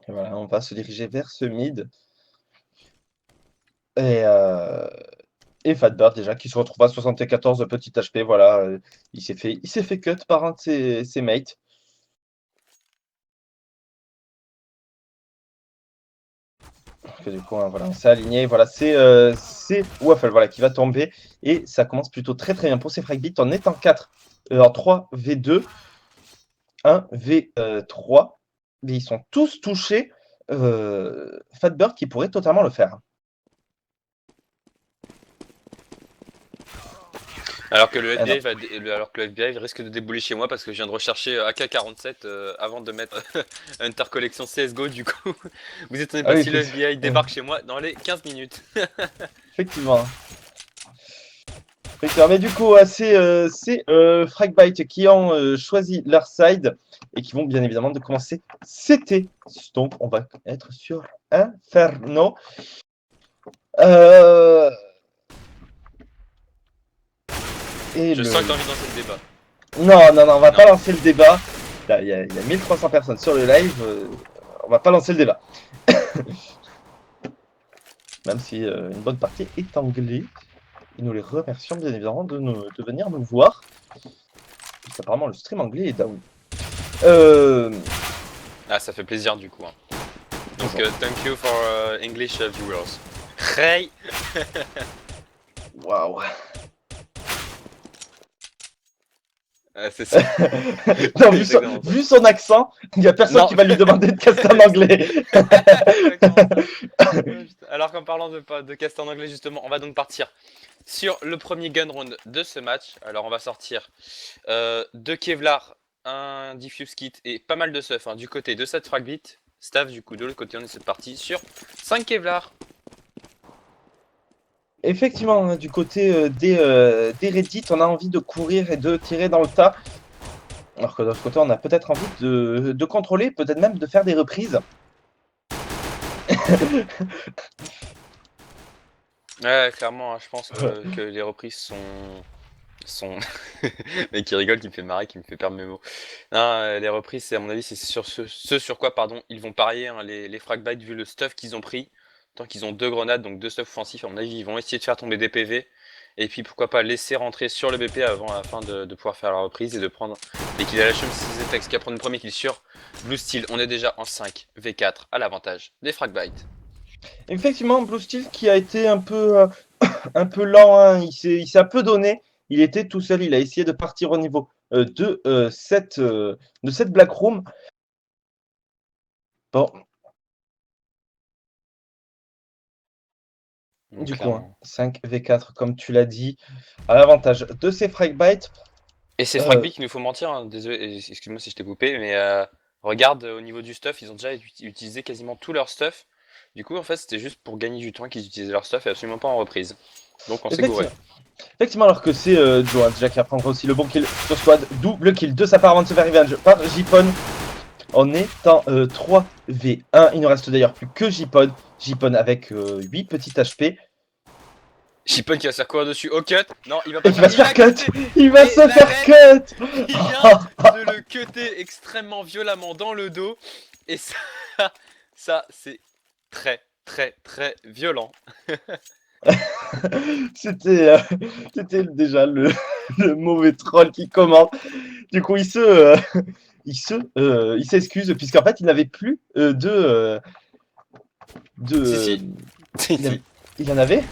Et voilà, on va se diriger vers ce mid. Et, euh, et Fatbird déjà qui se retrouve à 74 petit HP. Voilà, il s'est fait cut par un de ses mates. Que du coup, hein, voilà, on s'est aligné. Voilà, c'est Waffle voilà, qui va tomber. Et ça commence plutôt très très bien pour ces Fragbit. On est en 4, en 3 V2, 1 V3. Mais ils sont tous touchés. Fatbird qui pourrait totalement le faire. Alors que le Ah non. FBI alors que le FBI risque de débouler chez moi parce que je viens de rechercher AK-47 avant de mettre Hunter Collection CSGO. Du coup, vous étonnez Ah pas oui, si le FBI débarque chez moi dans les 15 minutes. effectivement. Effectivement. Mais du coup, ouais, c'est Fragbite qui ont choisi leur side et qui vont bien évidemment de commencer CT. Donc, on va être sur Inferno. Euh, et Je le... sens que t'as envie de lancer le débat. Non, non, non, on va Non. pas lancer le débat. Il y a 1300 personnes sur le live. On va pas lancer le débat. Même si une bonne partie est anglais. Et nous les remercions bien évidemment de venir nous voir. Parce qu'apparemment le stream anglais est down. Ah, ça fait plaisir du coup, hein. Donc, Toujours. thank you for English viewers. Hey. Waouh. C'est ça. Non, C'est exactement ça. vu son accent, il n'y a personne Non. qui va lui demander de caster en anglais. C'est exactement ça. Alors qu'en parlant de cast en anglais justement, on va donc partir sur le premier gun round de ce match. Alors on va sortir deux Kevlar, un diffuse kit et pas mal de stuff hein, du côté de cette fragbit. Staff du coup de l'autre côté on est parti sur 5 Kevlar. Effectivement, hein, du côté des Reddit, on a envie de courir et de tirer dans le tas. Alors que de l'autre côté, on a peut-être envie de contrôler, peut-être même de faire des reprises. Ouais clairement hein, je pense que les reprises sont mais qui rigole, qui me fait marrer, qui me fait perdre mes mots. Non, les reprises, c'est à mon avis, c'est sur ce sur quoi, pardon, ils vont parier hein, les Fragbites vu le stuff qu'ils ont pris. Tant qu'ils ont deux grenades, donc deux stuff offensifs, à mon avis, ils vont essayer de faire tomber des PV. Et puis pourquoi pas laisser rentrer sur le BP afin de pouvoir faire la reprise et de prendre des kills à la chum si c'est Zetex qui va prendre le premier kill sur Blue Steel. On est déjà en 5 V4 à l'avantage des Fragbites. Effectivement, Blue Steel qui a été un peu lent, hein, il s'est un peu donné. Il était tout seul, il a essayé de partir au niveau de cette Black Room. Bon, Donc, du coup, hein, clairement. 5v4, comme tu l'as dit, à l'avantage de ces Fragbite. Et c'est Euh, Fragby qu'il nous faut mentir, hein. Désolé, excuse-moi si je t'ai coupé, mais regarde au niveau du stuff, ils ont déjà utilisé quasiment tout leur stuff. Du coup, en fait, c'était juste pour gagner du temps qu'ils utilisaient leur stuff et absolument pas en reprise. Donc on s'est gouré. effectivement, effectivement, alors que c'est Joe, hein, déjà qui apprendra aussi le bon kill sur squad. Double kill de sa part avant de se faire revenge par Jipon. On est en 3v1. Il ne reste d'ailleurs plus que Jipon. Jipon avec 8 petits HP. Shipon qui va se faire courir dessus au cut. Non, il va Et pas le qui faire. va se Il l'a faire cut. cuté. Il va Et se la faire reine cut. qui vient de le cutter extrêmement violemment dans le dos. Et ça, ça c'est très, très, très violent. C'était c'était déjà le mauvais troll qui commente. Du coup, il s'excuse puisqu'en fait, il n'avait plus Si, de. si. Si, Il, si. il en avait.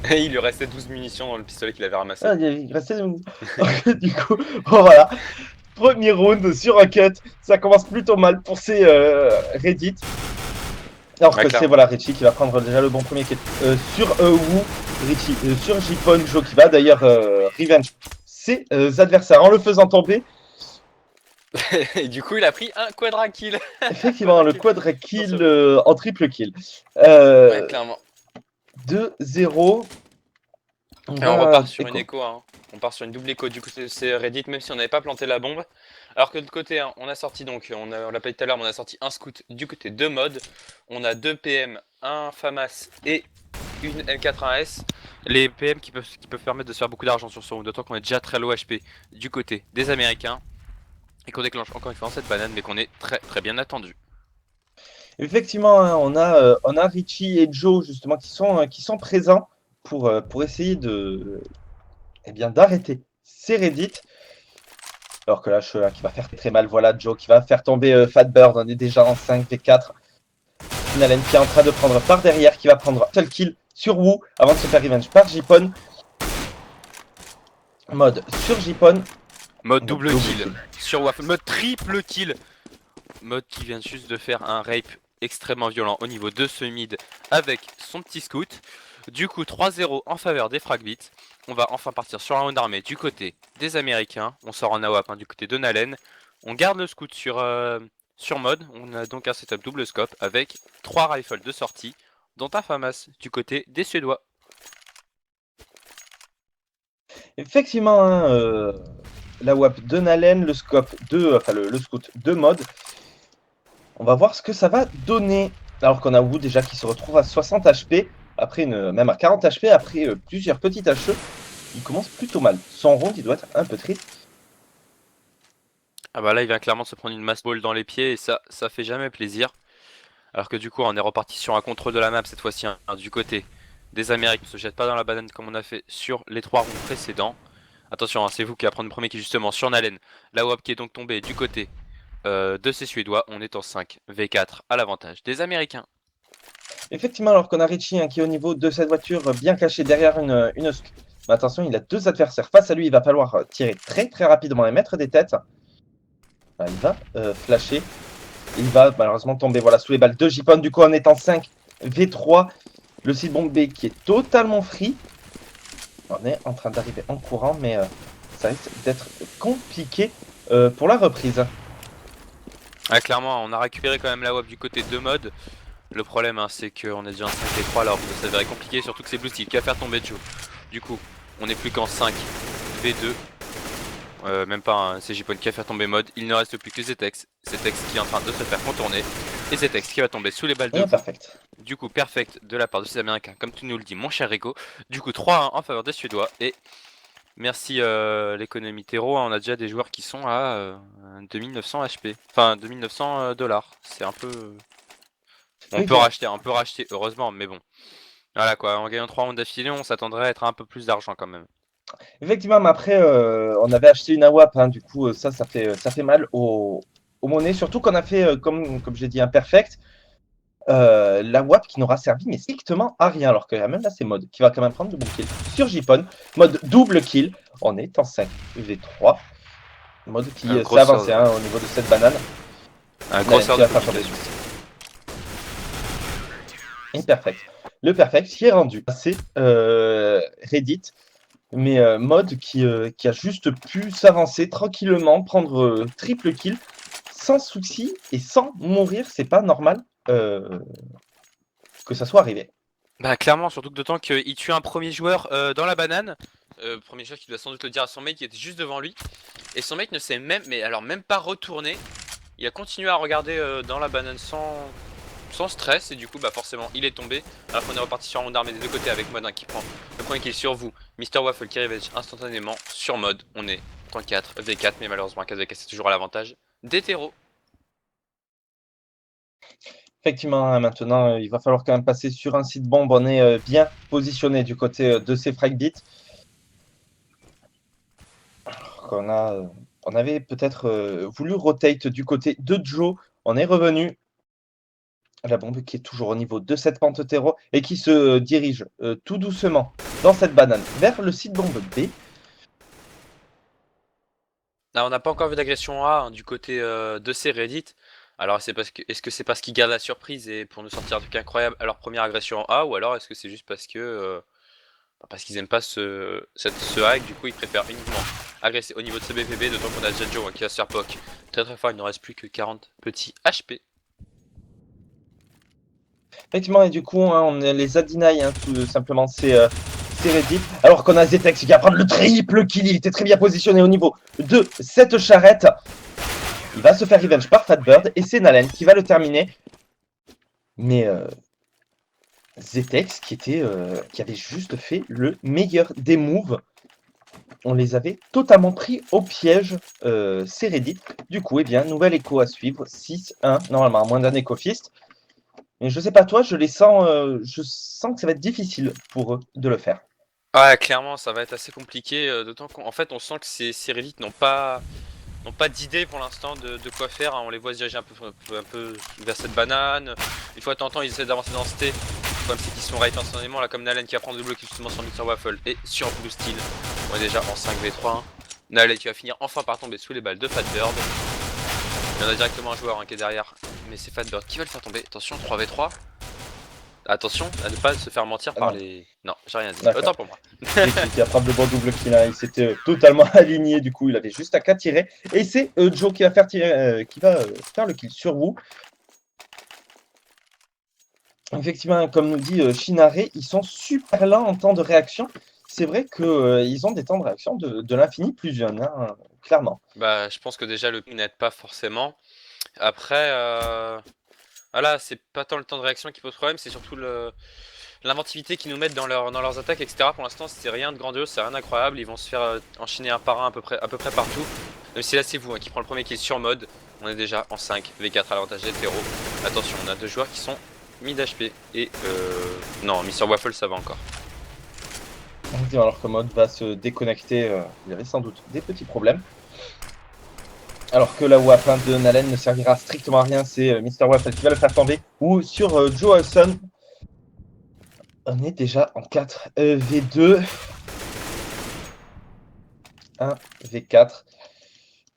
Et il lui restait 12 munitions dans le pistolet qu'il avait ramassé. Ah, il restait. Du coup, bon, voilà. Premier round sur un cut. Ça commence plutôt mal pour ces Reddit. Alors Ouais, que c'est clairement. voilà, Richie qui va prendre déjà le bon premier kill sur Wu. Richie sur Jipon, Joe qui va d'ailleurs revenge ses adversaires en le faisant tomber. Et du coup, il a pris un quadra kill. Effectivement, Quadra le kill. quadra kill Attention. en triple kill. Ouais, Euh, clairement. 2-0. On Et on va repart sur une écho. écho, hein. On part sur une double écho. Du coup, c'est Reddit, même si on n'avait pas planté la bombe. Alors que de l'autre côté, hein, on a sorti donc, on l'a pas dit tout à l'heure, mais on a sorti un scout du côté de mode. On a deux PM, un FAMAS et une L4-1S. Les PM qui peuvent permettre de se faire beaucoup d'argent sur ce round, d'autant qu'on est déjà très low HP du côté des Américains. Et qu'on déclenche encore une fois cette banane, mais qu'on est très très bien attendu. Effectivement, hein, on a Richie et Joe justement qui sont présents pour essayer eh bien, d'arrêter ces Reddit. Alors que là, qui va faire très mal. Voilà, Joe qui va faire tomber Fatbird. On est déjà en 5v4. Nalen qui est en train de prendre par derrière, qui va prendre seul kill sur Wu avant de se faire revenge par Jipon. Mode sur Jipon. Mode double kill sur Waffle. Mode triple kill. Mode qui vient juste de faire un rape extrêmement violent au niveau de ce mid avec son petit scout. Du coup 3-0 en faveur des Fragbits. On va enfin partir sur un round armé du côté des Américains. On sort en AWAP du côté de Nalen. On garde le scout sur mode. On a donc un setup double scope avec 3 rifles de sortie, dont un FAMAS du côté des Suédois. Effectivement, hein, la WAP de Nalen, le scope de, enfin le scout de mode. On va voir ce que ça va donner. Alors qu'on a Wu déjà qui se retrouve à 60 HP, après même à 40 HP, après plusieurs petites HE. Il commence plutôt mal. Son round, il doit être un peu triste. Ah bah là, il vient clairement de se prendre une mass ball dans les pieds et ça fait jamais plaisir. Alors que du coup, on est reparti sur un contrôle de la map cette fois-ci, hein, du côté des Américains. On se jette pas dans la banane comme on a fait sur les 3 rounds précédents. Attention, hein, c'est vous qui va prendre le premier qui justement sur Nalen. La WAP qui est donc tombée du côté de ces Suédois. On est en 5v4 à l'avantage des Américains. Effectivement, alors qu'on a Richie hein, qui est au niveau de cette voiture, bien caché derrière une mais attention, il a 2 adversaires face à lui. Il va falloir tirer très très rapidement et mettre des têtes. Là, il va flasher. Il va malheureusement tomber voilà, sous les balles de Jipon. Du coup, on est en 5v3. Le site bomb B qui est totalement free. On est en train d'arriver en courant, mais ça risque d'être compliqué pour la reprise. Ah, clairement, on a récupéré quand même la WAP du côté de mode. Le problème, hein, c'est qu'on est déjà en 5v3 alors que ça s'avérait compliqué, surtout que c'est Blue Steel qui va faire tomber Joe. Du coup, on n'est plus qu'en 5v2. Même pas, hein, c'est Jipon qui va faire tomber mode. Il ne reste plus que Zetex. Zetex qui est en train de se faire contourner. Et Zetex qui va tomber sous les balles de Perfect. Du coup, perfect de la part de ces Américains, comme tu nous le dis, mon cher Rico. Du coup, 3-1 en faveur des Suédois. Et merci l'économie terreau, hein, on a déjà des joueurs qui sont à 2900 HP. Enfin, 2900 dollars. C'est un peu... On peut racheter, heureusement, mais bon. Voilà quoi, en gagnant 3 rounds d'affilée, on s'attendrait à être un peu plus d'argent quand même. Effectivement, mais après, on avait acheté une AWAP, hein, du coup, ça fait mal aux monnaies. Surtout qu'on a fait, comme j'ai dit, un perfect. La WAP qui n'aura servi mais strictement à rien. Alors que même là, c'est mode qui va quand même prendre le bon kill sur Jipon. Mode double kill. On est en 5v3. Mode qui s'est avancé hein, au niveau de cette banane. Un gros sort de communication. Imperfect. Le perfect qui est rendu. C'est Reddit. Mais mode qui a juste pu s'avancer tranquillement, prendre triple kill sans souci et sans mourir. C'est pas normal que ça soit arrivé. Bah clairement, surtout que d'autant qu'il tue un premier joueur dans la banane. Premier joueur qui doit sans doute le dire à son mate qui était juste devant lui. Et son mate ne s'est même pas retourné. Il a continué à regarder dans la banane sans stress et du coup bah forcément il est tombé. Alors qu'on est reparti sur un round armé des deux côtés avec mode qui prend le point kill sur vous. Mr Waffle qui revenge instantanément sur mode. On est en 4 v4 mais malheureusement 4v4 c'est toujours à l'avantage des terreaux. Effectivement, maintenant il va falloir quand même passer sur un site bombe. On est bien positionné du côté de ces Fragbits. On avait peut-être voulu rotate du côté de Joe. On est revenu. La bombe qui est toujours au niveau de cette pente terreau et qui se dirige tout doucement dans cette banane vers le site bombe B. Là, on n'a pas encore vu d'agression A hein, du côté de ces Reddit. Alors est-ce que c'est parce qu'ils gardent la surprise et pour nous sortir un truc incroyable à leur première agression en A, ou alors est-ce que c'est juste parce que parce qu'ils aiment pas ce hack, du coup ils préfèrent uniquement agresser au niveau de ce BPB, d'autant qu'on a déjà Joe hein, qui va se faire poke très très fort, il ne reste plus que 40 petits HP. Effectivement, et du coup, hein, on les a deny, hein, tout simplement, c'est Reddit. Alors qu'on a Zetex qui va prendre le triple kill, il était très bien positionné au niveau de cette charrette. Il va se faire revenge par Fatbird et c'est Nalen qui va le terminer. Mais Zetex qui avait juste fait le meilleur des moves. On les avait totalement pris au piège, c'est Reddit. Du coup, eh bien, nouvelle écho à suivre, 6-1, normalement, moins d'un éco fist. Mais je sais pas toi, je sens que ça va être difficile pour eux de le faire. Ouais, clairement, ça va être assez compliqué, d'autant qu'en fait, on sent que ces Reddit n'ont pas d'idée pour l'instant de quoi faire, hein. On les voit se diriger un peu vers cette banane. Une fois de temps en temps, ils essaient d'avancer dans ce T. Le problème, c'est qu'ils sont right instantanément, là, comme Nalen qui va prendre le bloc justement sur Mr. Waffle et sur Blue Steel. On est déjà en 5v3. Hein. Nalen qui va finir enfin par tomber sous les balles de Fatbird. Il y en a directement un joueur hein, qui est derrière, mais c'est Fatbird qui va le faire tomber. Attention, 3v3. Attention à ne pas se faire mentir par non. les... Non, j'ai rien dit. D'accord. Autant pour moi. Qui attrape le bon double kill. Hein. Il s'était totalement aligné, du coup, il avait juste à qu'à tirer. Et c'est Joe qui va faire tirer, qui va faire le kill sur vous. Effectivement, comme nous dit Shinare, ils sont super lents en temps de réaction. C'est vrai qu'ils ont des temps de réaction de l'infini plus jeunes, hein, clairement. Bah, je pense que déjà le ping n'aide pas forcément. Après, voilà, c'est pas tant le temps de réaction qui pose problème, c'est surtout l'inventivité qu'ils nous mettent dans leurs attaques, etc. Pour l'instant, c'est rien de grandiose, c'est rien d'incroyable. Ils vont se faire enchaîner un par un à peu près partout. Même si là, c'est vous hein, qui prend le premier kill sur mode. On est déjà en 5 V4 à l'avantage d'hétéro. Attention, on a deux joueurs qui sont mid HP et non, Mr. Waffle, ça va encore. Alors que Mode va se déconnecter, il avait sans doute des petits problèmes. Alors que la WAP de Nalen ne servira strictement à rien, c'est Mr. Waffle qui va le faire tomber. Ou sur Joe Hudson, on est déjà en 4 V2. 1 V4.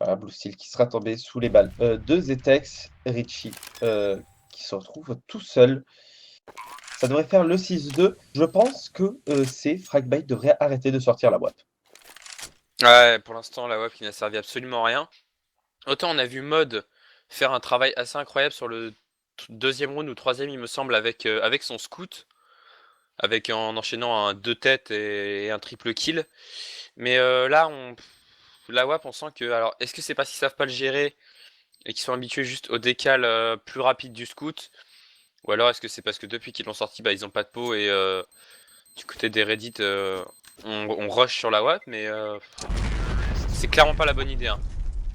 Voilà, Blue Steel qui sera tombé sous les balles de Zetex. Richie qui se retrouve tout seul. Ça devrait faire le 6-2. Je pense que Fragbite devrait arrêter de sortir la boîte. Ouais, pour l'instant, la WAP qui n'a servi absolument à rien. Autant on a vu Mode faire un travail assez incroyable sur le deuxième round ou troisième, il me semble, avec son scout. En enchaînant un 2 têtes et un triple kill. Mais là, la WAP, on sent que... Alors, est-ce que c'est parce qu'ils savent pas le gérer et qu'ils sont habitués juste au décal plus rapide du scout? Ou alors est-ce que c'est parce que depuis qu'ils l'ont sorti, bah, ils ont pas de peau et du côté des Reddit, on rush sur la WAP, mais c'est clairement pas la bonne idée. Hein.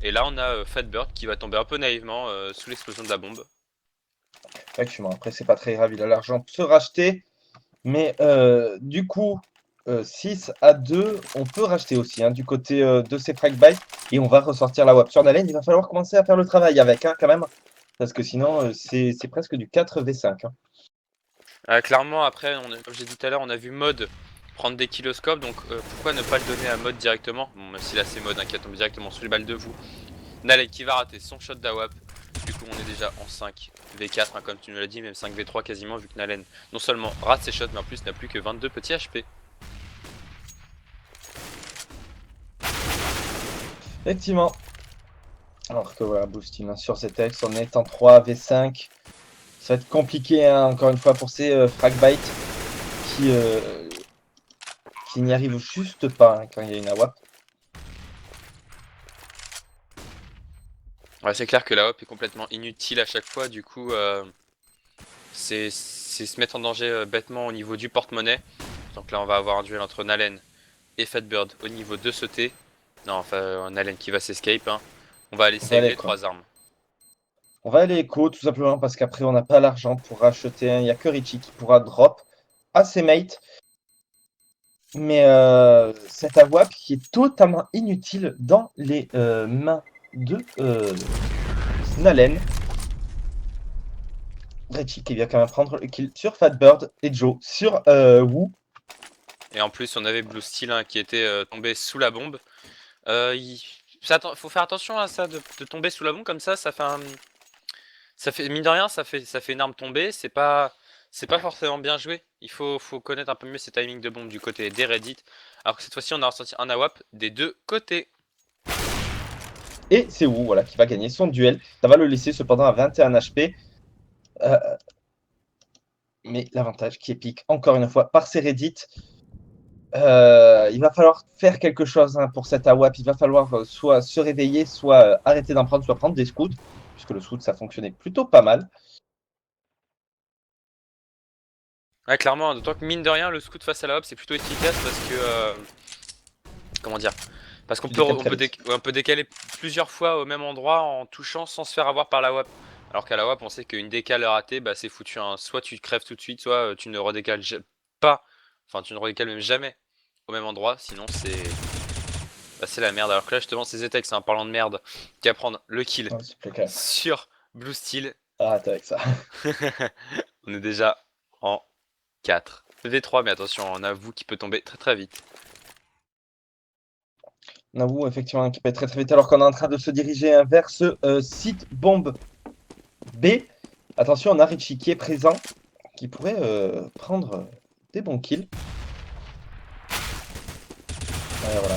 Et là, on a Fatbird qui va tomber un peu naïvement sous l'explosion de la bombe. Effectivement, après, c'est pas très grave, il a l'argent de se racheter. Mais du coup, 6-2, on peut racheter aussi hein, du côté de ces Fragbite. Et on va ressortir la WAP. Sur Nalen, il va falloir commencer à faire le travail avec, hein, quand même. Parce que sinon, c'est presque du 4v5. Hein. Clairement, après, comme j'ai dit tout à l'heure, on a vu Mode prendre des kiloscopes, donc pourquoi ne pas le donner à Mode directement? Bon, même si là c'est Mode hein, qui a tombé directement sous les balles de vous. Nalek qui va rater son shot d'AWAP. Du coup, on est déjà en 5 V4, hein, comme tu nous l'as dit, même 5 V3 quasiment, vu que Nalen non seulement rate ses shots, mais en plus n'a plus que 22 petits HP. Effectivement. Alors que voilà, Boosting hein, sur Zetex, on est en 3v5. Ça va être compliqué, hein, encore une fois, pour ces Fragbite qui n'y arrivent juste pas hein, quand il y a une AWAP. Ouais, c'est clair que la hop est complètement inutile à chaque fois, du coup, c'est se mettre en danger bêtement au niveau du porte-monnaie. Donc là, on va avoir un duel entre Nalen et Fatbird au niveau de ce T. Non, enfin, Nalen qui va s'escape. Hein. On va aller save les 3 armes. On va aller écho tout simplement parce qu'après on n'a pas l'argent pour racheter. Il n'y a que Richie qui pourra drop à ses mates. Mais cette AWAP qui est totalement inutile dans les mains de Nalen. Richie qui vient quand même prendre le kill sur Fatbird et Joe sur Wu. Et en plus, on avait Blue Steel hein, qui était tombé sous la bombe. Faut faire attention à ça, de tomber sous la bombe comme ça fait mine de rien, ça fait une arme tombée. C'est pas forcément bien joué. Il faut connaître un peu mieux ces timings de bombe du côté des Reddit. Alors que cette fois-ci, on a ressorti un AWAP des deux côtés. Et c'est Wu voilà, qui va gagner son duel. Ça va le laisser cependant à 21 HP. Mais l'avantage qui est pique encore une fois par ces Reddit. Il va falloir faire quelque chose hein, pour cette AWAP. Il va falloir soit se réveiller, soit arrêter d'en prendre, soit prendre des scouts. Puisque le scout, ça fonctionnait plutôt pas mal. Ouais, clairement, d'autant que mine de rien, le scout face à la hop, c'est plutôt efficace parce que... comment dire? Parce qu'on peut décaler plusieurs fois au même endroit en touchant sans se faire avoir par la WAP. Alors qu'à la WAP, on sait qu'une décale ratée, bah, c'est foutu, hein. Soit tu crèves tout de suite, soit tu ne redécales pas. Enfin, tu ne redécales même jamais au même endroit, sinon c'est la merde. Alors que là, justement, c'est Zetex, en parlant de merde, qui va prendre le kill Oh, s'il te plaît, quand même. sur Blue Steel. Arrête avec ça. On est déjà en 4. V3, mais attention, on avoue qu'il peut tomber très très vite. On avoue effectivement qui peut être très très vite alors qu'on est en train de se diriger vers ce site bombe B. Attention, on a Richie qui est présent, qui pourrait prendre des bons kills. Ouais, voilà,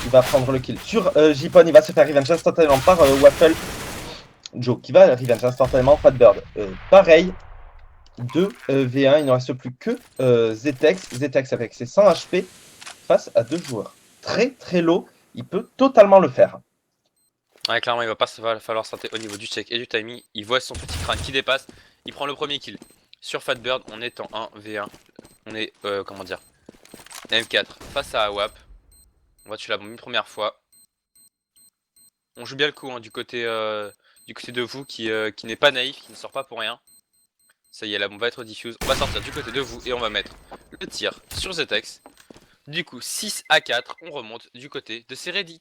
il va prendre le kill sur J-Pon, il va se faire revenge instantanément par Waffle. Joe qui va revenge instantanément Fatbird. Pareil, 2v1, il ne reste plus que Zetex. Zetex avec ses 100 HP face à 2 joueurs très très low, il peut totalement le faire. Ouais, clairement, il va pas falloir s'arrêter au niveau du check et du timing. Il voit son petit crâne qui dépasse. Il prend le premier kill. Sur Fatbird, on est en 1v1. On est, comment dire, M4 face à AWAP. On va tuer la bombe une première fois. On joue bien le coup, hein, du côté de vous qui n'est pas naïf, qui ne sort pas pour rien. Ça y est, la bombe va être diffuse. On va sortir du côté de vous et on va mettre le tir sur Zetex. Du coup, 6 à 4, on remonte du côté de ces Reddit.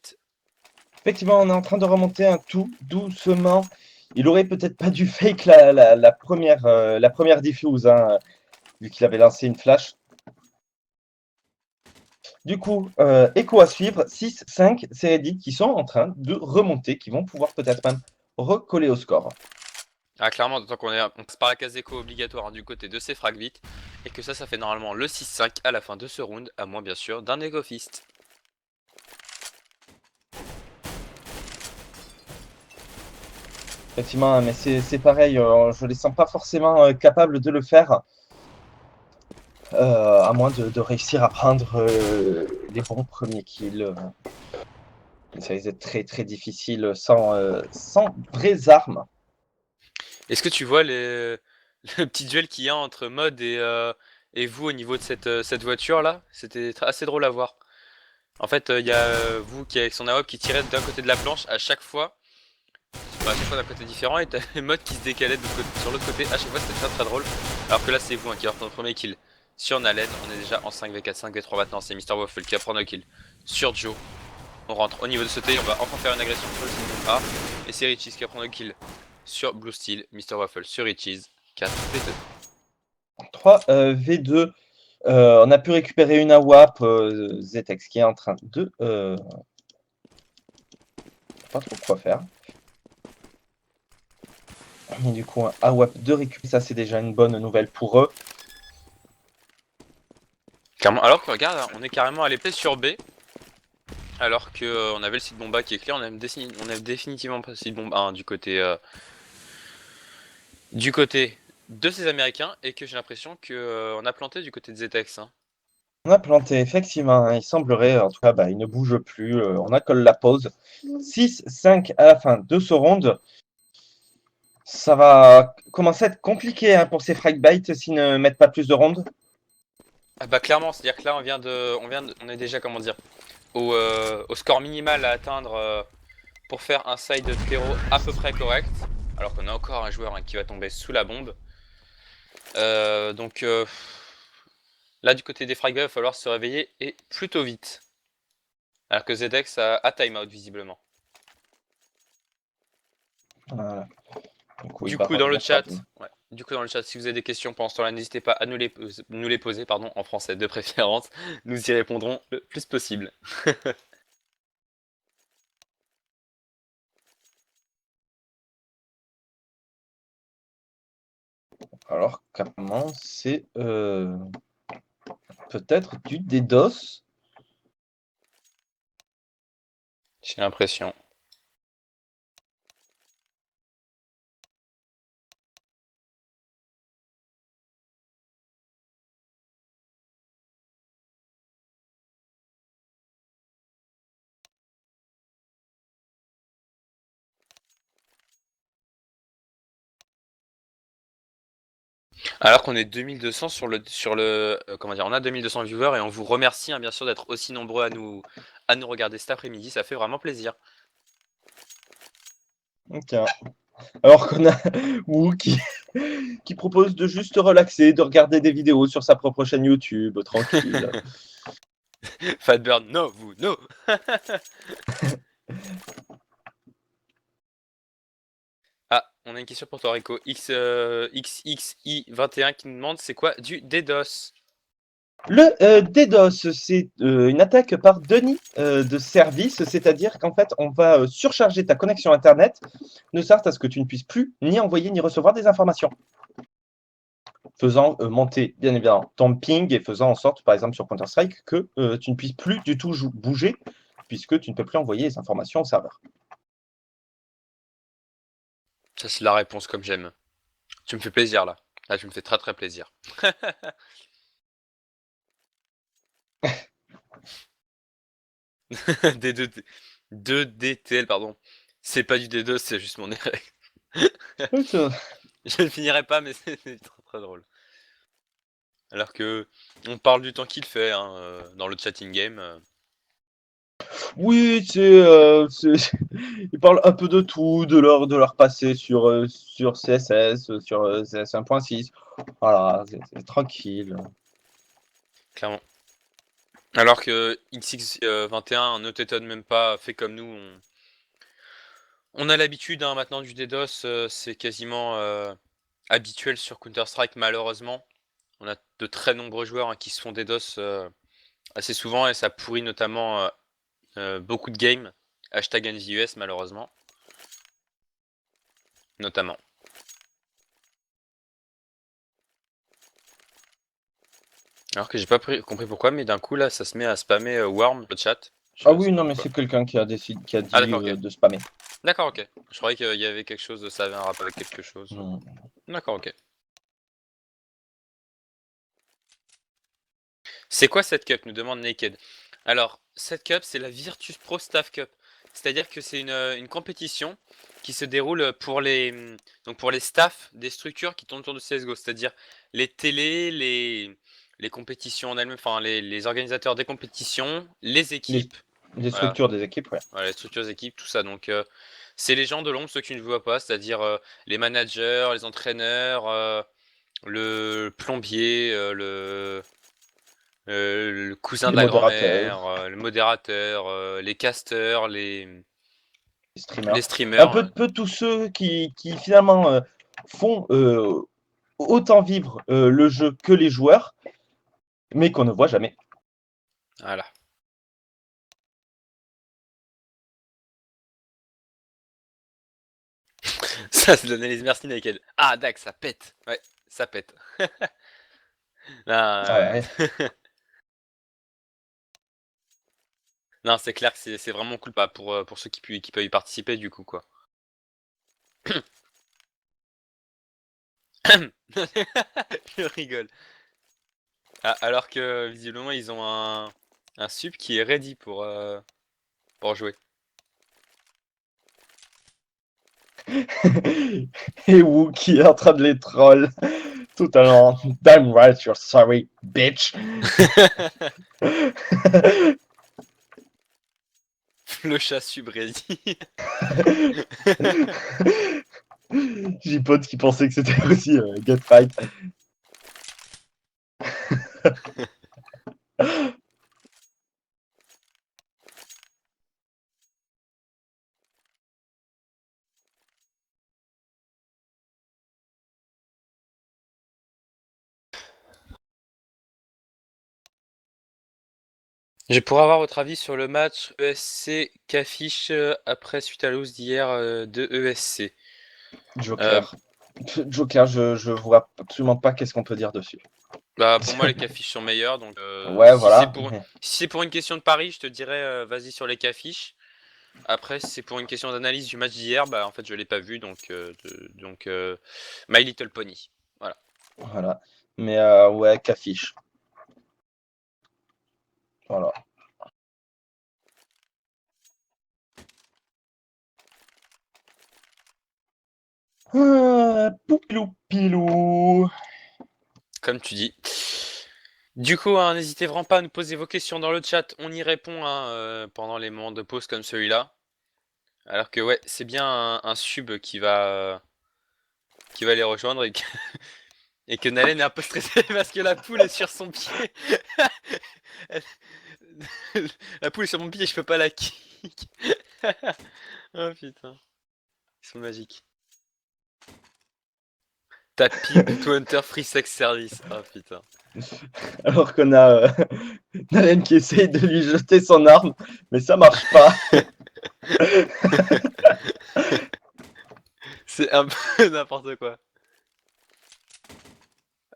Effectivement, on est en train de remonter un tout doucement. Il aurait peut-être pas dû fake la première diffuse, hein, vu qu'il avait lancé une flash. Du coup, écho à suivre, 6-5, c'est Reddit qui sont en train de remonter, qui vont pouvoir peut-être même recoller au score. Ah, clairement, d'autant on passe par la case écho obligatoire, hein, du côté de ces frag vite. Et que ça fait normalement le 6-5 à la fin de ce round, à moins bien sûr d'un Ego Fist. Effectivement, mais c'est pareil, je les sens pas forcément capables de le faire. À moins de réussir à prendre les bons premiers kills. Ça risque d'être très très difficile sans vraies armes. Est-ce que tu vois le petit duel qu'il y a entre Mod et vous au niveau de cette voiture là? C'était assez drôle à voir. En fait, il y a vous qui avec son AWP qui tirait d'un côté de la planche à chaque fois. Bah, à chaque fois d'un côté différent et t'as Mod qui se décalait sur l'autre côté. À chaque fois c'était très très drôle. Alors que là c'est vous, hein, qui va prendre le premier kill. Sur Nalen, on est déjà en 5v4, 5v3 maintenant. C'est Mr. Waffle qui va prendre le kill. Sur Joe, on rentre au niveau de ce T. On va enfin faire une agression sur le site A. Et c'est Richies qui va prendre le kill. Sur Blue Steel, Mr. Waffle sur Richies, 4v2. 3v2. On a pu récupérer une AWAP, Zetex qui est en train de... pas trop quoi faire. Et du coup, un AWAP de récupérer, ça c'est déjà une bonne nouvelle pour eux. Alors que regarde, hein, on est carrément allé play sur B. Alors que on avait le site bomba qui est clear, on a définitivement pas le site bomba, hein, du côté de ces Américains, et que j'ai l'impression que on a planté du côté de Zetex. Hein. On a planté, effectivement, hein, il semblerait, en tout cas, bah, il ne bouge plus. On accole la pause. 6-5 à la fin de ce round. Ça va commencer à être compliqué hein, pour ces fragbites s'ils ne mettent pas plus de rondes. Ah bah clairement, c'est-à-dire que là on est déjà comment dire au score minimal à atteindre pour faire un side de terreau à peu près correct. Alors qu'on a encore un joueur, hein, qui va tomber sous la bombe. Donc là du côté des fragbites, il va falloir se réveiller et plutôt vite. Alors que Zedex a timeout visiblement. Voilà. Du coup, dans le chat, si vous avez des questions pendant ce temps-là, n'hésitez pas à nous les poser, pardon, en français de préférence. Nous y répondrons le plus possible. Alors, carrément, c'est peut-être du DDoS. J'ai l'impression. Alors qu'on est 2200 comment dire, on a 2200 viewers et on vous remercie, hein, bien sûr, d'être aussi nombreux à nous regarder cet après-midi. Ça fait vraiment plaisir. Ok. Alors qu'on a Wu qui propose de juste relaxer, de regarder des vidéos sur sa propre chaîne YouTube, tranquille. Fatburn, no, vous, no. Ah, on a une question pour toi, Rico. XXI21 qui nous demande c'est quoi du DDoS? Le DDoS, c'est une attaque par déni de service, c'est-à-dire qu'en fait, on va surcharger ta connexion Internet, de sorte à ce que tu ne puisses plus ni envoyer ni recevoir des informations. Faisant monter, bien évidemment, ton ping et faisant en sorte, par exemple sur Counter-Strike, que tu ne puisses plus du tout bouger, puisque tu ne peux plus envoyer les informations au serveur. Ça, c'est la réponse comme j'aime. Tu me fais plaisir là. Là, tu me fais très très plaisir. D2, 2DTL, pardon. C'est pas du D2, c'est juste mon erreur. Je ne finirai pas, mais c'est très très drôle. Alors que on parle du temps qu'il fait hein, dans le chatting game. Oui, ils parlent un peu de tout, de leur passé sur CSS, sur CS 1.6. Voilà, c'est tranquille. Clairement. Alors que XX21 ne t'étonne même pas, fait comme nous. On a l'habitude hein, maintenant du DDoS, c'est quasiment habituel sur Counter-Strike malheureusement. On a de très nombreux joueurs hein, qui se font DDoS assez souvent et ça pourrit notamment beaucoup de games. Hashtag NVUS malheureusement. Notamment. Alors que j'ai pas compris pourquoi, mais d'un coup là ça se met à spammer Worm le chat. Ah Je oui, sais pas non, mais pourquoi. c'est quelqu'un qui a dit Ah d'accord, ok. de spammer. D'accord, ok. Je croyais qu'il y avait quelque chose, ça avait un rapport avec quelque chose. Non. D'accord, ok. C'est quoi cette cup nous demande Naked. Alors, cette cup, c'est la Virtus Pro Staff Cup. C'est-à-dire que c'est une compétition qui se déroule donc pour les staffs des structures qui tournent autour de CSGO. C'est-à-dire les télés, les compétitions en elles-mêmes, enfin les organisateurs des compétitions, les Les, équipes. les Voilà, structures des équipes, ouais. voilà les structures des équipes, tout ça. Donc, c'est les gens de l'ombre, ceux qui ne voient pas, c'est-à-dire les managers, les entraîneurs, le plombier, le cousin Les de la modérateurs, grand-mère, le modérateur, les casters, les les streamers. Un streamers. peu tous ceux qui finalement font autant vivre le jeu que les joueurs, mais qu'on ne voit jamais. Voilà. Ça, c'est de l'analyse merci Naked. Ah, Dax, ça pète. Ouais, ça pète. Ah Là, ouais. non, c'est clair que c'est vraiment cool pas pour ceux qui peuvent y participer du coup quoi. Je rigole. Ah, alors que visiblement ils ont un sub qui est ready pour jouer. Et Wu qui est en train de les troll totalement. Damn right, you're sorry, bitch. Le chat sub ready. J'ai pote qui pensait que c'était aussi Get Fight. Je pourrais avoir votre avis sur le match ESC qu'affiche après suite à la hausse d'hier de ESC. Euh, Joker. Joker, je vois absolument pas qu'est-ce qu'on peut dire dessus. Bah pour moi les qu'affiches sont meilleurs donc Ouais, voilà. si c'est pour une question de pari je te dirais vas-y sur les qu'affiches. Après si c'est pour une question d'analyse du match d'hier bah en fait je l'ai pas vu donc My Little Pony. Voilà. Voilà. Mais ouais, qu'affiche. Voilà. Poupilou pilou. Comme tu dis. Du coup, hein, n'hésitez vraiment pas à nous poser vos questions dans le chat, on y répond hein, pendant les moments de pause comme celui-là. Alors que ouais, c'est bien un sub qui va les rejoindre et que Nalen est un peu stressé parce que la poule est sur son pied. Elle- La poule est sur mon pied et je peux pas la kick. Oh putain, ils sont magiques. Tapis to enter free sex service. Oh putain. Alors qu'on a Nalen qui essaye de lui jeter son arme, mais ça marche pas. C'est un peu n'importe quoi.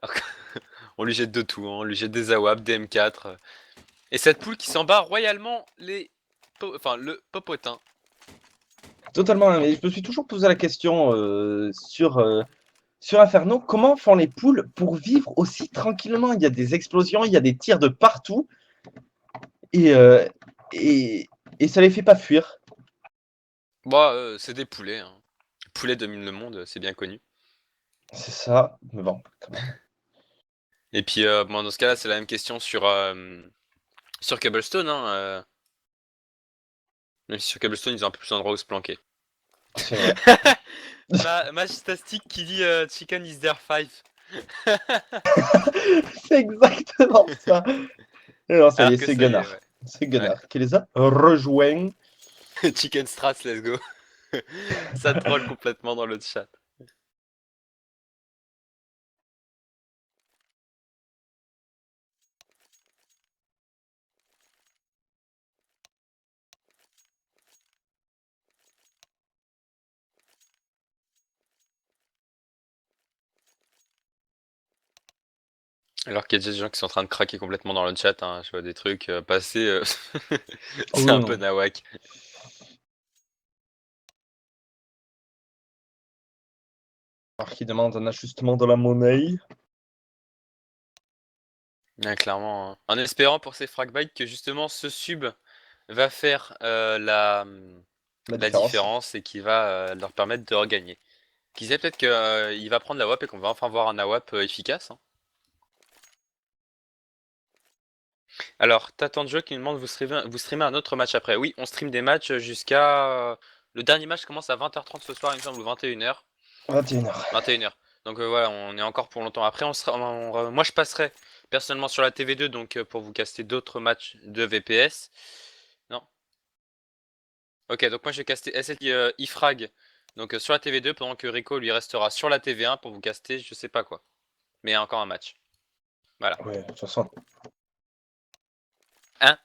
Alors on lui jette de tout, hein. On lui jette des AWAP, des M4. Et cette poule qui s'en bat royalement le popotin. Totalement, mais je me suis toujours posé la question sur Inferno, comment font les poules pour vivre aussi tranquillement? Il y a des explosions, il y a des tirs de partout, et, euh, et, et ça les fait pas fuir. Bon, c'est des poulets, hein. Poulets dominent le monde, c'est bien connu. C'est ça, mais bon, quand même. Et puis, bon, dans ce cas-là, c'est la même question sur Cobblestone, hein. Même si sur Cobblestone, ils ont un peu plus d'endroits où se planquer. C'est vrai. Majestastic qui dit Chicken is there 5. C'est exactement ça. Et non, ça y Alors est, que c'est ça y est, Gunnar. ouais. C'est Ouais. Gunnar qui les a rejoints. Chicken Strats, let's go. Ça troll complètement dans le chat. Alors qu'il y a déjà des gens qui sont en train de craquer complètement dans le chat, hein. Je vois des trucs passer. Oh C'est un peu non. nawak. Alors qui demande un ajustement de la monnaie. Ouais, clairement, hein. En espérant pour ces fragbites que justement ce sub va faire La la différence. différence et qui va leur permettre de regagner. Qui sait peut-être qu'il va prendre la WAP et qu'on va enfin voir un AWAP efficace, hein. Alors, Joe qui nous demande vous streamez un autre match après. Oui, on stream des matchs jusqu'à. Le dernier match commence à 20h30 ce soir, il me semble, ou 21h. 21h. 21h. Donc voilà, on est encore pour longtemps. Après, moi je passerai personnellement sur la TV2 donc pour vous caster d'autres matchs de VPS. Non. Ok, donc moi je vais caster SLI ifrag donc sur la TV2 pendant que Rico lui restera sur la TV1 pour vous caster je sais pas quoi. Mais encore un match. Voilà. Ouais, de toute façon. Hein.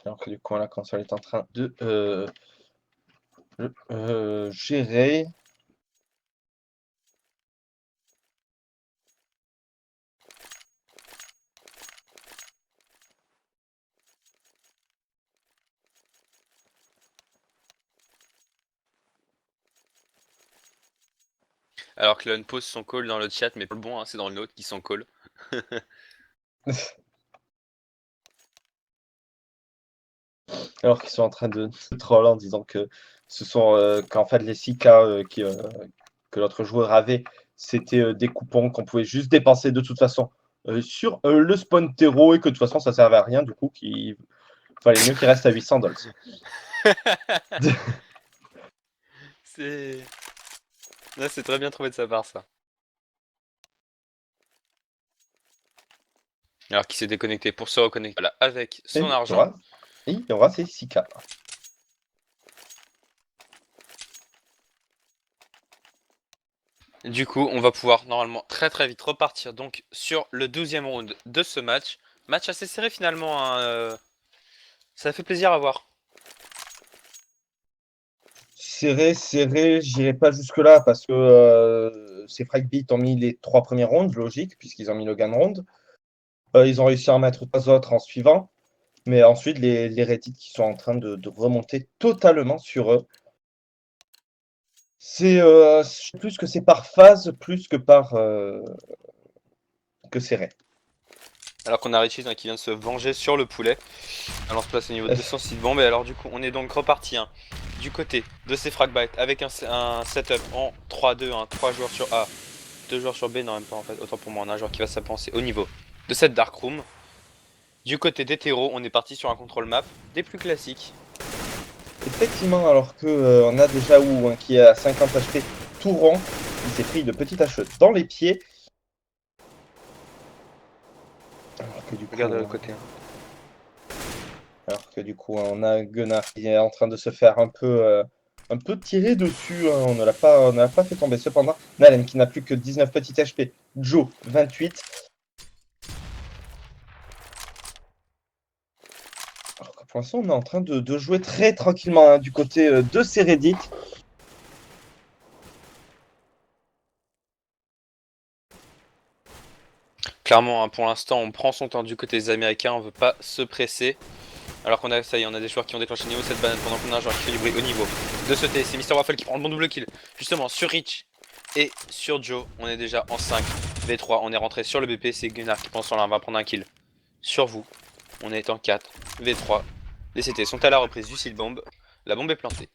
Alors que du coup, la console est en train de gérer. Alors que Lon pose son call dans le chat, mais pas le bon, hein, c'est dans le nôtre qui s'en call. Alors qu'ils sont en train de troll en disant que ce sont qu'en fait les 6K que l'autre joueur avait, c'était des coupons qu'on pouvait juste dépenser de toute façon sur le spawn terreau et que de toute façon ça servait à rien, du coup qu'il fallait mieux qu'il reste à 800 dollars. C'est. Là, c'est très bien trouvé de sa part ça. Alors qu'il s'est déconnecté pour se reconnecter voilà, avec Et son argent. il y aura ces 6K. Du coup, on va pouvoir normalement très très vite repartir donc sur le 12e round de ce match. Match assez serré finalement, hein, ça fait plaisir à voir. Serré, serré, j'irai pas jusque-là parce que ces Fragbeat ont mis les 3 premiers rounds, logique, puisqu'ils ont mis le gun round. Ils ont réussi à en mettre 3 autres en suivant. Mais ensuite, les Reddit qui sont en train de remonter totalement sur eux. C'est plus que c'est par phase, plus que par que serré. Alors qu'on a Richie qui vient de se venger sur le poulet. Alors on se place au niveau de 206 bombes et alors du coup on est donc reparti, hein. du côté de ces Fragbytes avec un setup en 3-2, 3 joueurs sur A, 2 joueurs sur B, non même pas en fait, autant pour moi, on a un joueur qui va s'avancer au niveau de cette Dark Room. Du côté d'Hétéro, on est parti sur un contrôle map des plus classiques. Effectivement, alors que on a déjà Wu hein, qui est à 50 HP tout rond, il s'est pris de petites haches dans les pieds. Alors que du coup, Regarde de l'autre côté. Alors que du coup, on a Gunnar qui est en train de se faire un peu tirer dessus. Hein. On ne l'a pas fait tomber. Cependant, Nalen qui n'a plus que 19 petits HP. Joe, 28. Alors que pour l'instant, on est en train de jouer très tranquillement hein, du côté de ces Reddit. Clairement, hein, pour l'instant, on prend son temps du côté des Américains, on veut pas se presser. Alors qu'on a, ça y est, on a des joueurs qui ont déclenché niveau cette banane pendant qu'on a un joueur qui fait du bruit au niveau de ce T. C'est Mr. Waffle qui prend le bon double kill. Justement, sur Rich et sur Joe, on est déjà en 5 V3. On est rentré sur le BP, c'est Gunnar qui pense en là, on va prendre un kill. Sur vous, on est en 4 V3. Les CT sont à la reprise du Seal Bomb. La bombe est plantée.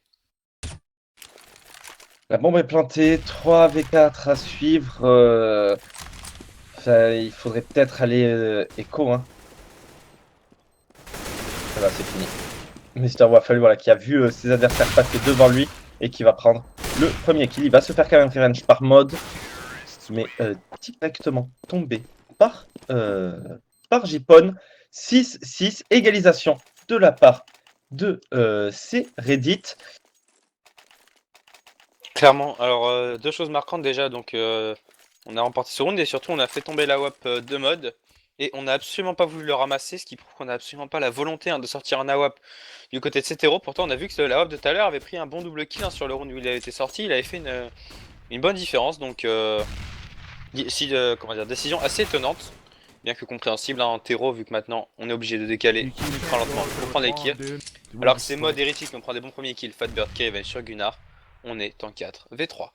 La bombe est plantée. 3 V4 à suivre. Il faudrait peut-être aller écho. Hein. Voilà, c'est fini. Mr. Waffle, voilà, qui a vu ses adversaires passer devant lui et qui va prendre le premier kill. Il va se faire quand même revenge par mode, mais directement tombé par Jipon. 6-6, égalisation de la part de ces Reddit. Clairement, alors deux choses marquantes déjà, donc on a remporté ce round et surtout on a fait tomber la WAP de mode. Et on n'a absolument pas voulu le ramasser, ce qui prouve qu'on n'a absolument pas la volonté de sortir un AWAP du côté de CTRO. Pourtant, on a vu que la WAP de tout à l'heure avait pris un bon double kill sur le round où il avait été sorti. Il avait fait une bonne différence, donc comment dire, décision assez étonnante, bien que compréhensible en terreau, vu que maintenant on est obligé de décaler très lentement pour prendre les kills. Alors que c'est mode hérétique, on prend des bons premiers kills. Fatbird qui revient sur Gunnar, on est en 4 V3.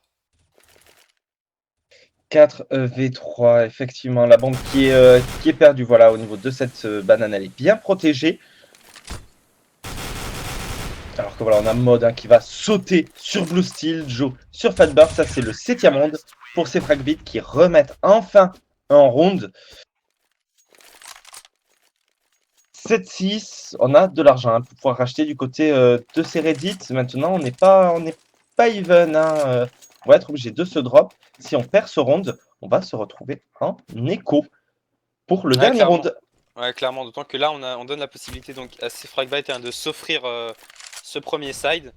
4 V3, effectivement, la bombe qui est perdue, voilà, au niveau de cette banane, elle est bien protégée. Alors que voilà, on a mode hein, qui va sauter sur Blue Steel, Joe sur Fatbird, ça c'est le 7ème round pour ces Fragbeats qui remettent enfin un round. 7-6, on a de l'argent hein, pour pouvoir racheter du côté de ces Reddit. Maintenant, on n'est pas even, hein, on va être obligé de se drop. Si on perd ce round, on va se retrouver en écho pour le dernier round. Ouais, clairement, d'autant que là, on donne la possibilité donc, à ces Fragbytes de s'offrir ce premier side.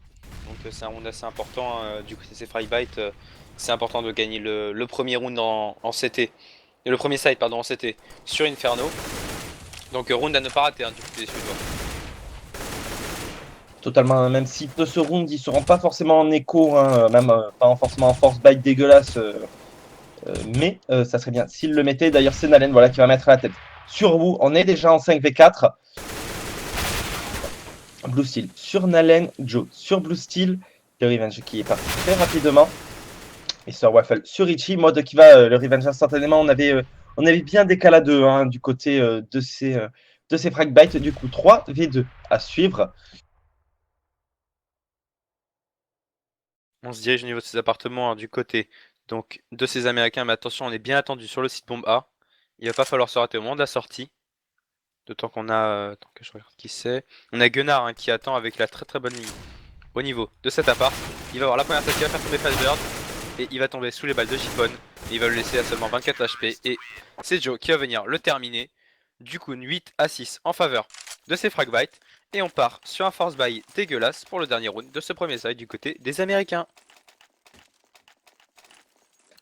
Donc c'est un round assez important, du coup, ces Fragbytes, c'est important de gagner le premier round en CT. Et le premier side, pardon, en CT sur Inferno. Donc round à ne pas rater, du coup, des Suédois. Totalement, même si de ce round, ils seront pas forcément en écho, hein, même pas forcément en force bite dégueulasse. Mais ça serait bien s'il le mettait. D'ailleurs, c'est Nalen voilà, qui va mettre la tête sur vous. On est déjà en 5v4. Blue Steel sur Nalen, Joe sur Blue Steel. Le Revenge qui est parti très rapidement. Et Sir Waffle sur Richie. Mode qui va le Revenge instantanément. On avait bien décalé à 2 hein, du côté de ces Fragbytes. Du coup, 3v2 à suivre. On se dirige au niveau de ces appartements du côté donc de ces Américains, mais attention, on est bien attendu sur le site bombe A. Il va pas falloir se rater au moment de la sortie. D'autant qu'on a, tant que je regarde qui c'est, on a Gunnar hein, qui attend avec la très bonne ligne au niveau de cet appart. Il va avoir la première tête qui va faire tomber Fatbird et il va tomber sous les balles de Jipon. Il va le laisser à seulement 24 HP et c'est Joe qui va venir le terminer. Du coup, 8-6 en faveur de ces Fragbytes. Et on part sur un force buy dégueulasse pour le dernier round de ce premier side du côté des Américains.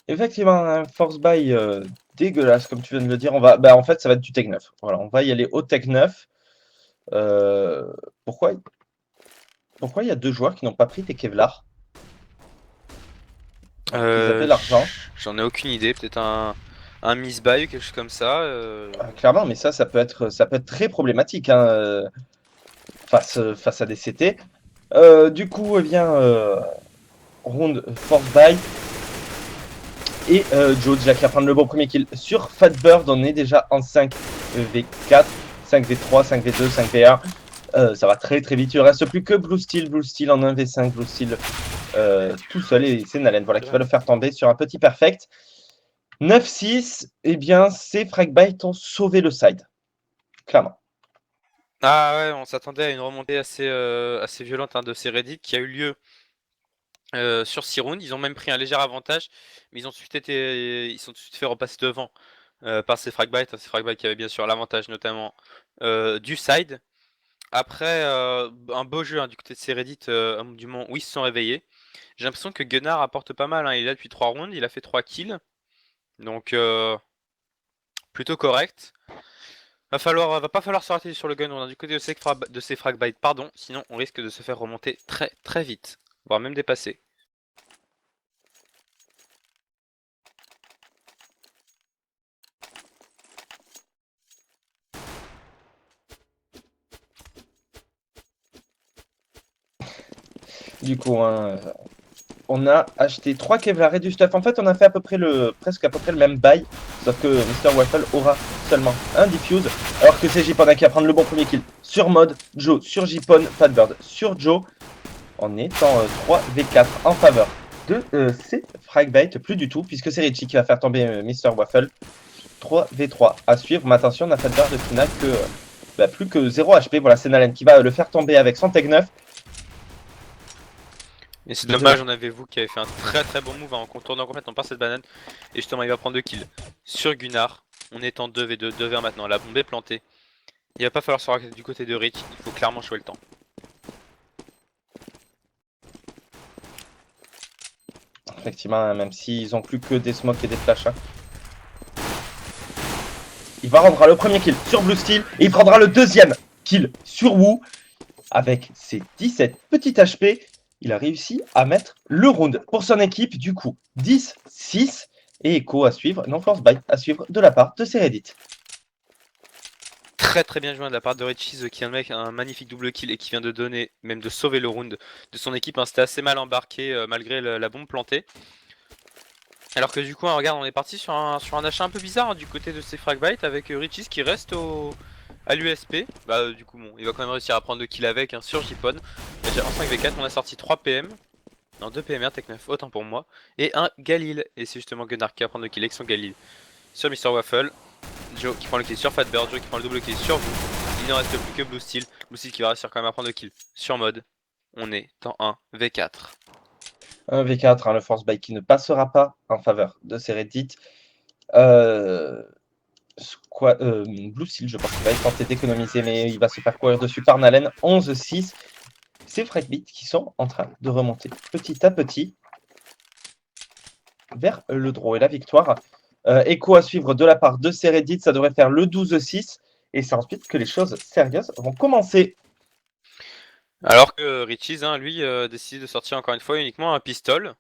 Effectivement, un force buy dégueulasse, comme tu viens de le dire. En fait, ça va être du tech 9. Voilà, on va y aller au tech 9. Pourquoi il y a 2 joueurs qui n'ont pas pris tes Kevlar? Ils avaient l'argent. J'en ai aucune idée. Peut-être un miss-buy ou quelque chose comme ça. Clairement, mais ça peut être très problématique hein, face à des CT. Du coup, eh bien, round force buy. Et Joe déjà qui va prendre le bon premier kill sur Fatbird. On est déjà en 5v4, 5v3, 5v2, 5v1. Ça va très très vite. Il ne reste plus que Blue Steel en 1v5, Blue Steel tout seul. Et c'est Nalen voilà, qui va le faire tomber sur un petit perfect. 9-6, eh bien, ces Fragbite ont sauvé le side. Clairement. Ah ouais, on s'attendait à une remontée assez violente de ces Reddit qui a eu lieu sur 6 rounds. Ils ont même pris un léger avantage, mais ils sont tout de suite fait repasser devant par ces Fragbite. Ces Fragbite qui avaient bien sûr l'avantage notamment du side. Après, un beau jeu du côté de ces Reddit du moment où ils se sont réveillés. J'ai l'impression que Gunnar apporte pas mal. Il est là depuis 3 rounds, il a fait 3 kills. Donc plutôt correct. Va pas falloir s'arrêter sur le gun on a du côté de ces Fragbite, pardon, sinon on risque de se faire remonter très très vite, voire même dépasser. Du coup, hein, on a acheté 3 Kevlar et du stuff. En fait, on a fait presque à peu près le même bail, sauf que Mr. Waffle aura seulement un diffuse, alors que c'est Jipon qui va prendre le bon premier kill sur mode, Joe sur Jipon, Fatbird sur Joe, en étant 3v4 en faveur de ces Fragbite, plus du tout, puisque c'est Richie qui va faire tomber Mr. Waffle. 3v3 à suivre, mais attention, on a Fatbird qui n'a que plus que 0 HP. Voilà, c'est Nalen qui va le faire tomber avec son Tech 9. Et c'est dommage, on avait vous qui avait fait un très très bon move en contournant complètement par cette banane. Et justement, il va prendre 2 kills sur Gunnar. On est en 2v2, 2v1 maintenant. La bombe est plantée. Il va pas falloir se raquer du côté de Rich. Il faut clairement jouer le temps. Effectivement, même s'ils ont plus que des smokes et des flashs. Hein. Il va rendre le premier kill sur Blue Steel et il prendra le deuxième kill sur Wu. Avec ses 17 petits HP, il a réussi à mettre le round pour son équipe. Du coup, 10-6 et Echo à suivre, non force bite à suivre de la part de ses Reddit. Très très bien joué de la part de Richie qui est un magnifique double kill et qui vient de donner, même de sauver le round de son équipe. Hein. C'était assez mal embarqué malgré la bombe plantée. Alors que du coup, regarde, on est parti sur un achat un peu bizarre du côté de ces Fragbite avec Richie qui reste à l'USP. Bah du coup, bon, il va quand même réussir à prendre 2 kills avec sur Jipon. Déjà en 5v4, on a sorti 3 PM. Non, 2 PM, 1 Tech 9, autant pour moi. Et un Galil. Et c'est justement Gunnar qui va prendre le kill avec son Galil sur Mr. Waffle. Joe qui prend le kill sur Fatbird, Joe qui prend le double kill sur vous. Il ne reste plus que Blue Steel. Blue Steel qui va réussir quand même à prendre le kill sur mode. On est en 1v4. 1v4, hein, le force bite qui ne passera pas en faveur de ses Reddit. Blue Steel, je pense qu'il va tenter d'économiser, mais il va se faire courir dessus par Nalen. 11-6. C'est Fragbit qui sont en train de remonter petit à petit vers le draw et la victoire. Echo à suivre de la part de ces Reddit, ça devrait faire le 12-6. Et c'est ensuite que les choses sérieuses vont commencer. Alors que Richie, lui, décide de sortir encore une fois uniquement un pistol.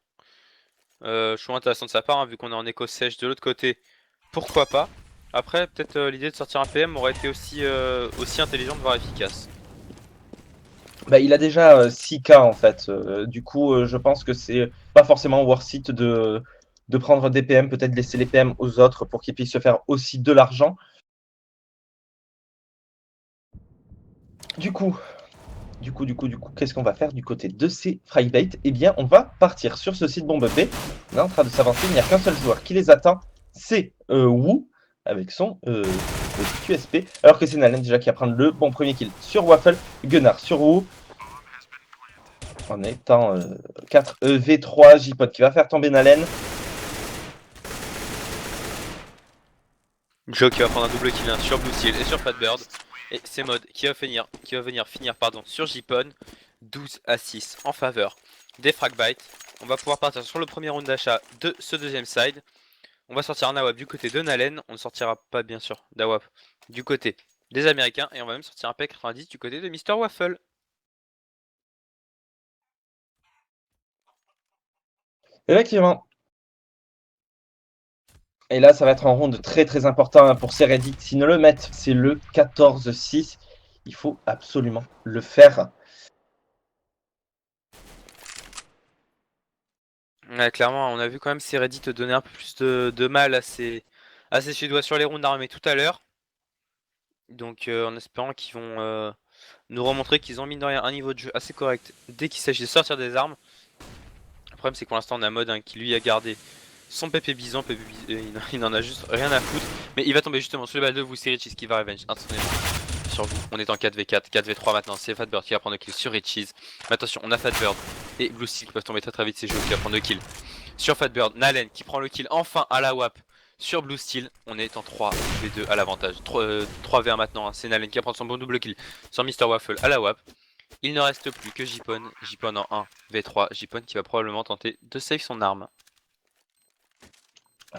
Choix intéressant de sa part, vu qu'on est en éco sèche de l'autre côté. Pourquoi pas. Après, peut-être l'idée de sortir un PM aurait été aussi intelligente, voire efficace. Bah, il a déjà 6K en fait. Du coup, je pense que c'est pas forcément worth it de prendre des PM, peut-être laisser les PM aux autres pour qu'ils puissent se faire aussi de l'argent. Du coup, qu'est-ce qu'on va faire du côté de ces Fragbite? Eh bien, on va partir sur ce site bombe B. On est en train de s'avancer, il n'y a qu'un seul joueur qui les attend, c'est Wu, avec son QSP. Alors que c'est Nalen déjà qui va prendre le bon premier kill sur Waffle, Gunnar sur Wu. En étant 4 V3, J-Pod qui va faire tomber Nalen. Joe qui va prendre un double kill sur Blue Steel et sur Fatbird. Et c'est Mode qui va venir finir sur Jipon. 12-6 en faveur des Fragbite. On va pouvoir partir sur le premier round d'achat de ce deuxième side. On va sortir un AWP du côté de Nalen. On ne sortira pas bien sûr d'AWP du côté des Américains. Et on va même sortir un P90 du côté de Mr. Waffle. Effectivement. Et là, ça va être un round très très important pour ces Reddit. S'ils ne le mettent, c'est le 14-6. Il faut absolument le faire. Ouais, clairement, on a vu quand même ces Reddit donner un peu plus de mal à ces Suédois sur les rounds armés tout à l'heure. Donc en espérant qu'ils vont nous remontrer qu'ils ont mine de rien un niveau de jeu assez correct dès qu'il s'agit de sortir des armes. Le problème c'est que pour l'instant on a Mode qui lui a gardé son Pépé Bison, il n'en a juste rien à foutre. Mais il va tomber justement sur le bal de vous, c'est Richies qui va revenge instantanément sur vous. On est en 4v4, 4v3 maintenant, c'est Fatbird qui va prendre le kill sur Richies. Mais attention, on a Fatbird et Blue Steel qui peuvent tomber très vite, c'est Joe qui va prendre le kill. Sur Fatbird, Nalen qui prend le kill enfin à la WAP sur Blue Steel. On est en 3v2 à l'avantage. 3v1 maintenant, hein. C'est Nalen qui va prendre son bon double kill sur Mr Waffle à la WAP. Il ne reste plus que Jipon en 1v3, Jipon qui va probablement tenter de save son arme.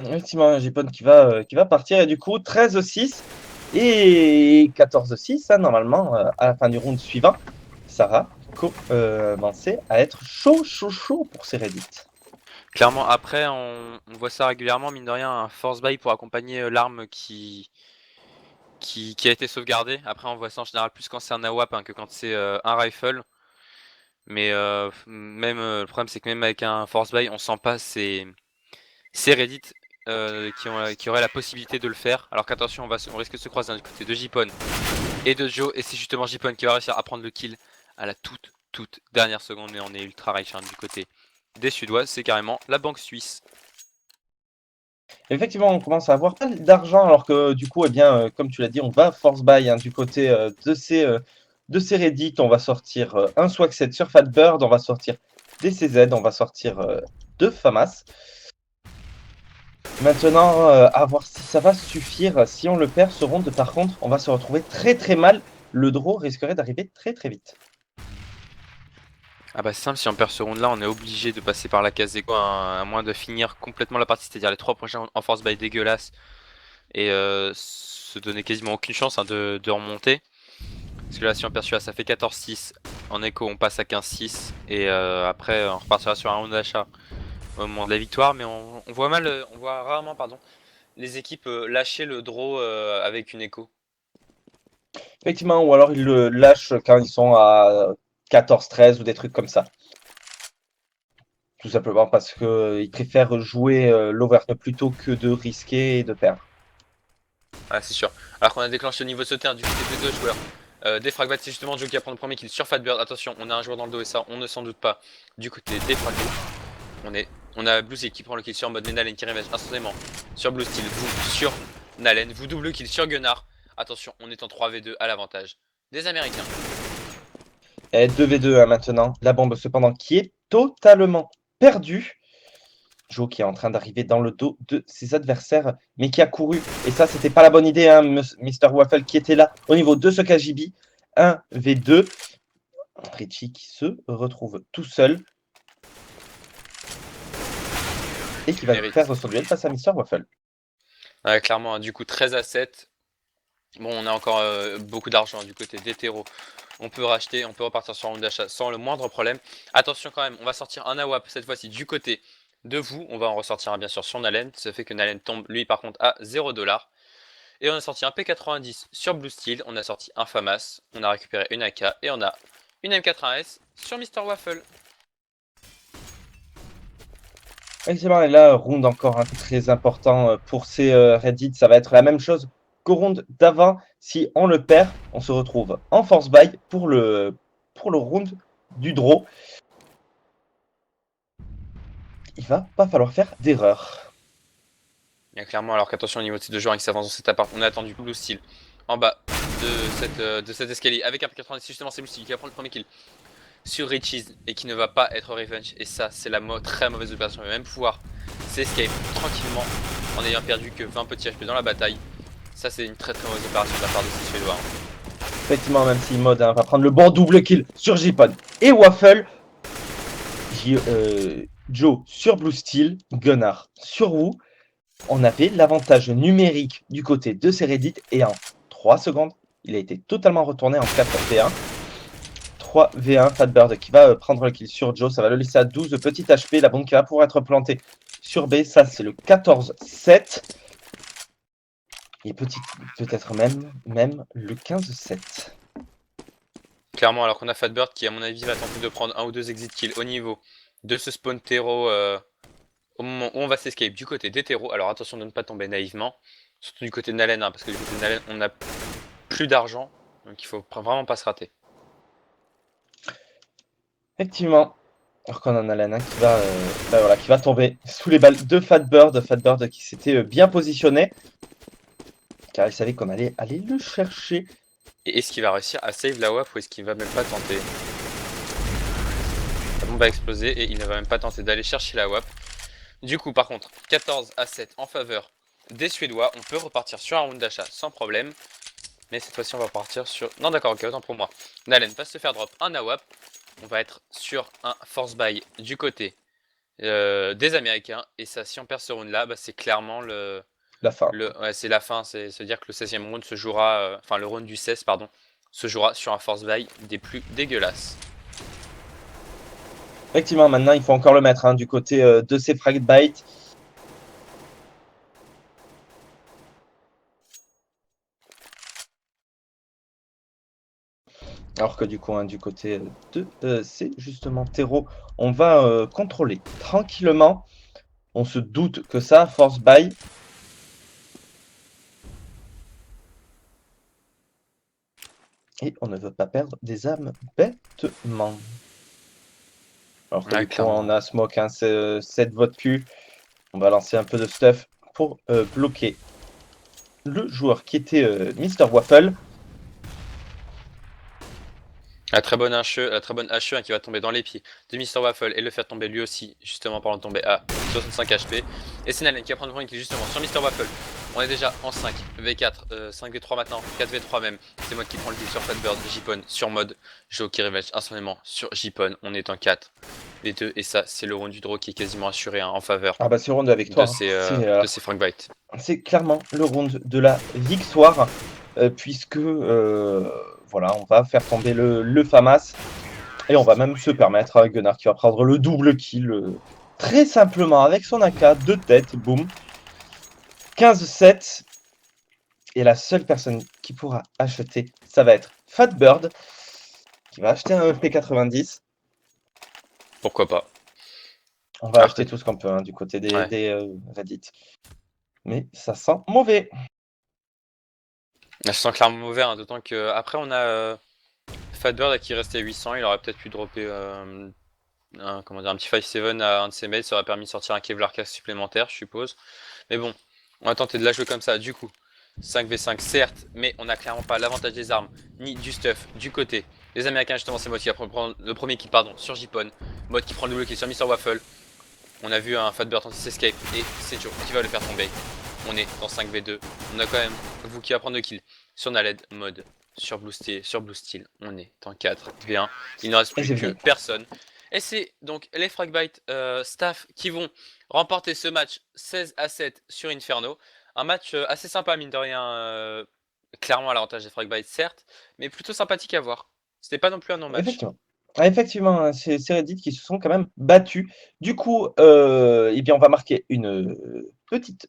Effectivement, Jipon qui va partir et du coup 13-6 et 14-6, hein, normalement, à la fin du round suivant, ça va commencer à être chaud pour ces Reddit. Clairement, après, on voit ça régulièrement, mine de rien, un force buy pour accompagner l'arme qui a été sauvegardée. Après, on voit ça en général plus quand c'est un AWAP hein, que quand c'est un rifle. Mais même le problème, c'est que même avec un force buy, on sent pas ces Reddit qui auraient la possibilité de le faire. Alors qu'attention, on risque de se croiser du côté de Jipon et de Joe. Et c'est justement Jipon qui va réussir à prendre le kill à la toute dernière seconde. Mais on est ultra riche hein, du côté des Suédois, c'est carrément la banque suisse. Effectivement, on commence à avoir pas mal d'argent, alors que du coup, eh bien, comme tu l'as dit, on va force buy hein, du côté de ces Reddit. On va sortir un Swag 7 sur Fatbird, on va sortir des CZ, on va sortir de FAMAS. Maintenant, à voir si ça va suffire. Si on le perd ce round, par contre, on va se retrouver très mal. Le draw risquerait d'arriver très vite. Ah bah c'est simple, si on perd ce round là, on est obligé de passer par la case écho à moins de finir complètement la partie, c'est-à-dire les 3 prochains en force by dégueulasse et se donner quasiment aucune chance hein, de remonter. Parce que là si on perd celui-là ça fait 14-6, en écho on passe à 15-6 et après on repartira sur un round d'achat au moment de la victoire, mais on voit rarement les équipes lâcher le draw avec une écho. Effectivement, ou alors ils le lâchent quand ils sont à 14-13 ou des trucs comme ça. Tout simplement parce qu'ils préfèrent jouer l'overknock plutôt que de risquer et de perdre. Ah c'est sûr. Alors qu'on a déclenché le niveau sauté du côté des deux joueurs. Des Fragbats, c'est justement Joe qui va prendre le premier kill sur Fatbird. Attention, on a un joueur dans le dos et ça, on ne s'en doute pas. Du côté des Fragbats, on a Blue Steel qui prend le kill sur mode, mais Nalen qui revenge instantanément sur Blue Steel. Vous sur Nalen, vous double kill sur Gunnar. Attention, on est en 3v2 à l'avantage des Américains. Et 2v2 hein, maintenant. La bombe cependant qui est totalement perdue. Joe qui est en train d'arriver dans le dos de ses adversaires, mais qui a couru. Et ça, c'était pas la bonne idée, hein, Mr. Waffle qui était là au niveau de ce KGB. 1v2. Richie qui se retrouve tout seul. Et qui va faire son duel face à Mr. Waffle. Ouais, clairement, du coup 13-7. Bon, on a encore beaucoup d'argent du côté d'Hétéro. On peut racheter, on peut repartir sur un round d'achat sans le moindre problème. Attention quand même, on va sortir un AWAP cette fois-ci du côté de vous. On va en ressortir un bien sûr sur Nalen. Ça fait que Nalen tombe lui par contre à 0$. Et on a sorti un P90 sur Blue Steel. On a sorti un FAMAS. On a récupéré une AK et on a une M4A1S sur Mr. Waffle. Excellent, et là, round encore très important pour ces Reddit. Ça va être la même chose qu'au round d'avant. Si on le perd, on se retrouve en force buy pour le round du draw. Il va pas falloir faire d'erreur. Il y a clairement, alors qu'attention au niveau de ces deux joueurs qui s'avancent dans cet appart, on a attendu Blue Steel en bas de cet escalier avec un P90. Justement, c'est Blue Steel qui va prendre le premier kill sur Richies et qui ne va pas être revenge. Et ça, c'est la très mauvaise opération. Il va même pouvoir s'escape tranquillement en ayant perdu que 20 petits HP dans la bataille. Ça, c'est une très mauvaise opération de la part de ces Suédois. Effectivement, même si Mode va prendre le bon double kill sur Jipon et Waffle. Joe sur Blue Steel, Gunnar sur Wu. On avait l'avantage numérique du côté de ces Reddit et en 3 secondes, il a été totalement retourné en 4v1. 3v1, Fatbird qui va prendre le kill sur Joe, ça va le laisser à 12 petits HP, la bombe qui va pouvoir être plantée sur B, ça c'est le 14-7. Et peut-être même le 15-7. Clairement, alors qu'on a Fatbird qui, à mon avis, va tenter de prendre un ou deux exit kills au niveau de ce spawn terreau au moment où on va s'escape du côté des terreaux. Alors attention de ne pas tomber naïvement, surtout du côté de Nalen, hein, parce que du côté de Nalen, on n'a plus d'argent, donc il faut vraiment pas se rater. Effectivement. Alors qu'on en a l'un qui va, bah voilà, qui va tomber sous les balles de Fatbird. Fatbird qui s'était bien positionné, car il savait qu'on allait aller le chercher. Et est-ce qu'il va réussir à save la WAP ou est-ce qu'il va même pas tenter? La bombe va exploser et il ne va même pas tenter d'aller chercher la WAP. Du coup, par contre, 14-7 en faveur des Suédois. On peut repartir sur un round d'achat sans problème. Mais cette fois-ci, on va partir sur... Non, d'accord, ok, autant pour moi. Nalen va se faire drop un AWAP. On va être sur un force buy du côté des Américains. Et ça, si on perd ce round-là, bah, c'est clairement La fin. ouais, c'est la fin. C'est dire que le 16e round se jouera... Enfin, le round du 16, pardon, se jouera sur un force buy des plus dégueulasses. Effectivement, maintenant, il faut encore le mettre du côté de ces Fragbites. Alors que du coup, du côté de c'est justement Terreau, on va contrôler tranquillement. On se doute que ça, force buy. Et on ne veut pas perdre des âmes bêtement. Alors que Ouais, du coup, clairement. on a Smoke, c'est 7 votes cul. On va lancer un peu de stuff pour bloquer le joueur qui était Mr. Waffle. La très bonne HE qui va tomber dans les pieds de Mr. Waffle et le faire tomber lui aussi, justement pendant de tomber à 65 HP. Et c'est Nalen qui va prendre le point qui est justement sur Mr. Waffle. On est déjà en 5 V4, 5 V3 maintenant, 4 V3 même. C'est moi qui prends le kill sur Fatbird, Jipon sur mode, Joe qui revenge instantanément sur Jipon. On est en 4 V2 et ça, c'est le round du draw qui est quasiment assuré en faveur Ah bah c'est round avec toi. de ces Frankbite. C'est clairement le round de la victoire. Puisque voilà, on va faire tomber le FAMAS. Et on va même se permettre à Gunnar qui va prendre le double kill très simplement avec son AK de tête. Boum. 15-7. Et la seule personne qui pourra acheter, ça va être Fatbird, qui va acheter un EP90. Pourquoi pas. On va Alors acheter tout ce qu'on peut du côté ouais. des Reddit. Mais ça sent mauvais. Je sens clairement mauvais, d'autant que après on a Fatbird qui restait 800, il aurait peut-être pu dropper comment dire, un petit 5-7 à un de ses mates, ça aurait permis de sortir un Kevlar Cast supplémentaire, je suppose. Mais bon, on va tenter de la jouer comme ça, du coup. 5v5 certes, mais on n'a clairement pas l'avantage des armes, ni du stuff du côté des Américains. Justement, c'est Mode qui va prendre le premier kill, pardon, sur Jipon. Mode qui prend le double kill sur Mr. Waffle. On a vu un Fatbird tenter s'escape et c'est Joe qui va le faire tomber. On est dans 5v2. On a quand même vous qui va prendre le kill sur Naled, Mode sur Blue Steel. On est en 4v1. Il ne reste plus que personne. Et c'est donc les Fragbite staff qui vont remporter ce match 16-7 sur Inferno. Un match assez sympa, mine de rien. Clairement à l'avantage des Fragbite, certes, mais plutôt sympathique à voir. C'était pas non plus un non-match. Effectivement. Effectivement, c'est Reddit qui se sont quand même battus. Du coup, eh bien, on va marquer une petite